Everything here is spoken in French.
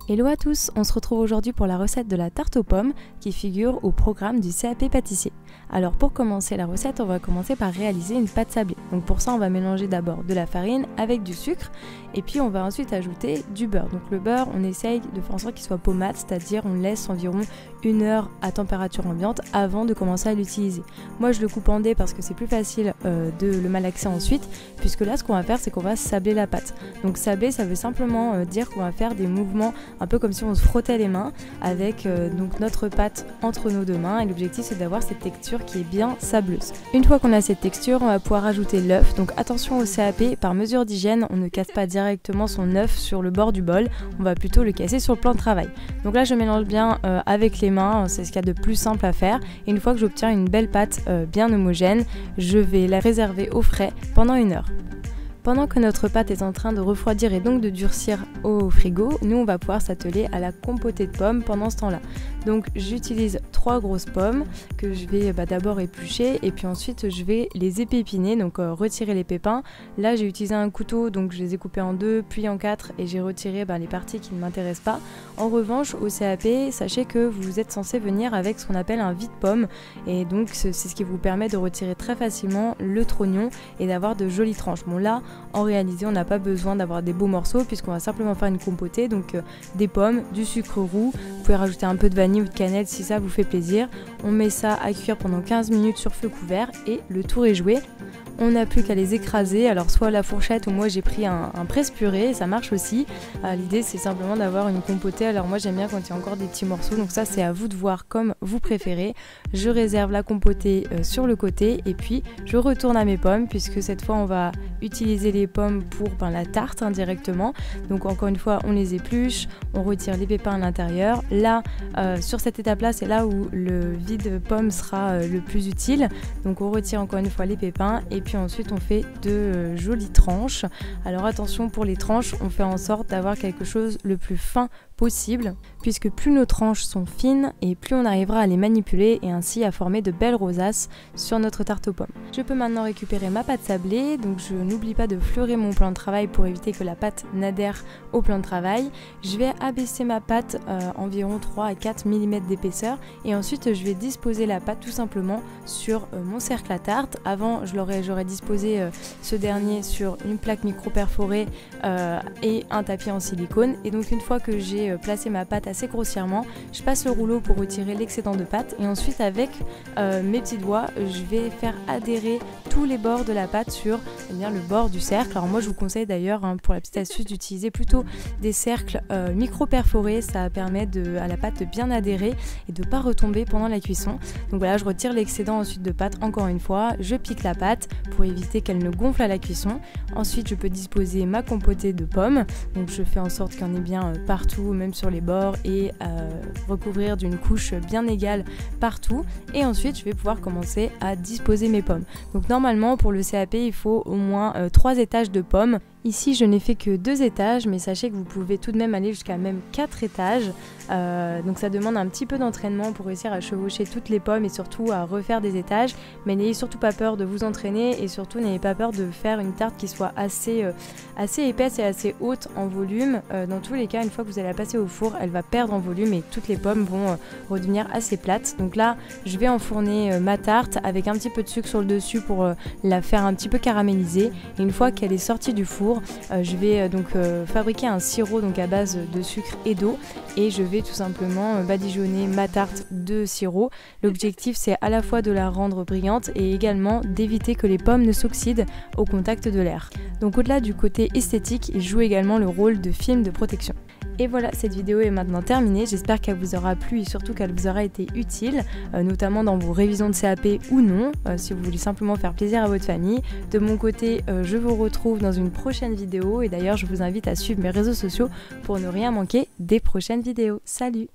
Hello à tous, on se retrouve aujourd'hui pour la recette de la tarte aux pommes qui figure au programme du CAP pâtissier. Alors pour commencer la recette, on va commencer par réaliser une pâte sablée. Donc pour ça on va mélanger d'abord de la farine avec du sucre et puis on va ensuite ajouter du beurre. Donc le beurre on essaye de faire en sorte qu'il soit pommade, c'est-à-dire on laisse environ 1 heure à température ambiante avant de commencer à l'utiliser. Moi je le coupe en dés parce que c'est plus facile de le malaxer ensuite, puisque là ce qu'on va faire c'est qu'on va sabler la pâte. Donc sabler ça veut simplement dire qu'on va faire des mouvements un peu comme si on se frottait les mains avec donc notre pâte entre nos deux mains, et l'objectif c'est d'avoir cette texture qui est bien sableuse. Une fois qu'on a cette texture, on va pouvoir ajouter l'œuf. Donc attention au CAP, par mesure d'hygiène, on ne casse pas directement son œuf sur le bord du bol, on va plutôt le casser sur le plan de travail. Donc là je mélange bien avec les mains, c'est ce qu'il y a de plus simple à faire, et une fois que j'obtiens une belle pâte bien homogène, je vais la réserver au frais pendant 1 heure. Pendant que notre pâte est en train de refroidir et donc de durcir au frigo, nous on va pouvoir s'atteler à la compotée de pommes pendant ce temps-là. Donc j'utilise 3 grosses pommes que je vais d'abord éplucher et puis ensuite je vais les épépiner, donc retirer les pépins. Là j'ai utilisé un couteau, donc je les ai coupés en 2 puis en 4 et j'ai retiré les parties qui ne m'intéressent pas. En revanche au CAP, sachez que vous êtes censé venir avec ce qu'on appelle un vide-pomme, et donc c'est ce qui vous permet de retirer très facilement le trognon et d'avoir de jolies tranches. Bon là en réalité on n'a pas besoin d'avoir des beaux morceaux puisqu'on va simplement faire une compotée, donc des pommes, du sucre roux, vous pouvez rajouter un peu de vanille ou de cannelle si ça vous fait plaisir. On met ça à cuire pendant 15 minutes sur feu couvert et le tour est joué. On n'a plus qu'à les écraser, alors soit à la fourchette ou moi j'ai pris un presse-purée, ça marche aussi. L'idée c'est simplement d'avoir une compotée, alors moi j'aime bien quand il y a encore des petits morceaux, donc ça c'est à vous de voir comme vous préférez. Je réserve la compotée sur le côté et puis je retourne à mes pommes, puisque cette fois on va utiliser les pommes pour la tarte indirectement. Donc encore une fois on les épluche, on retire les pépins à l'intérieur. Là sur cette étape là c'est là où le vide pomme sera le plus utile, donc on retire encore une fois les pépins et puis ensuite on fait de jolies tranches. Alors attention pour les tranches, on fait en sorte d'avoir quelque chose le plus fin possible, puisque plus nos tranches sont fines et plus on arrivera à les manipuler et ainsi à former de belles rosaces sur notre tarte aux pommes. Je peux maintenant récupérer ma pâte sablée, donc je n'oublie pas de fleurer mon plan de travail pour éviter que la pâte n'adhère au plan de travail. Je vais abaisser ma pâte environ 3 à 4 mm d'épaisseur et ensuite je vais disposer la pâte tout simplement sur mon cercle à tarte. Avant j'aurais disposé ce dernier sur une plaque micro perforée et un tapis en silicone, et donc une fois que j'ai placé ma pâte assez grossièrement, je passe le rouleau pour retirer l'excédent de pâte et ensuite avec mes petits doigts je vais faire adhérer tous les bords de la pâte sur le bord du cercle. Alors moi je vous conseille d'ailleurs pour la petite astuce d'utiliser plutôt des cercles micro perforés, ça permet à la pâte de bien adhérer et de ne pas retomber pendant la cuisson. Donc voilà, je retire l'excédent ensuite de pâte encore une fois, je pique la pâte pour éviter qu'elle ne gonfle à la cuisson. Ensuite je peux disposer ma compotée de pommes, donc je fais en sorte qu'il y en ait bien partout, même sur les bords, et recouvrir d'une couche bien égale partout, et ensuite je vais pouvoir commencer à disposer mes pommes. Donc normalement pour le CAP il faut au moins 3 étages de pommes. Ici je n'ai fait que 2 étages, mais sachez que vous pouvez tout de même aller jusqu'à même 4 étages, donc ça demande un petit peu d'entraînement pour réussir à chevaucher toutes les pommes et surtout à refaire des étages, mais n'ayez surtout pas peur de vous entraîner et surtout n'ayez pas peur de faire une tarte qui soit assez épaisse et assez haute en volume. Dans tous les cas, une fois que vous allez la passer au four, elle va perdre en volume et toutes les pommes vont redevenir assez plates. Donc là je vais enfourner ma tarte avec un petit peu de sucre sur le dessus pour la faire un petit peu caraméliser, et une fois qu'elle est sortie du four, je vais fabriquer un sirop à base de sucre et d'eau, et je vais tout simplement badigeonner ma tarte de sirop. L'objectif c'est à la fois de la rendre brillante et également d'éviter que les pommes ne s'oxydent au contact de l'air. Donc au-delà du côté esthétique, il joue également le rôle de film de protection. Et voilà, cette vidéo est maintenant terminée, j'espère qu'elle vous aura plu et surtout qu'elle vous aura été utile, notamment dans vos révisions de CAP ou non, si vous voulez simplement faire plaisir à votre famille. De mon côté, je vous retrouve dans une prochaine vidéo, et d'ailleurs je vous invite à suivre mes réseaux sociaux pour ne rien manquer des prochaines vidéos. Salut!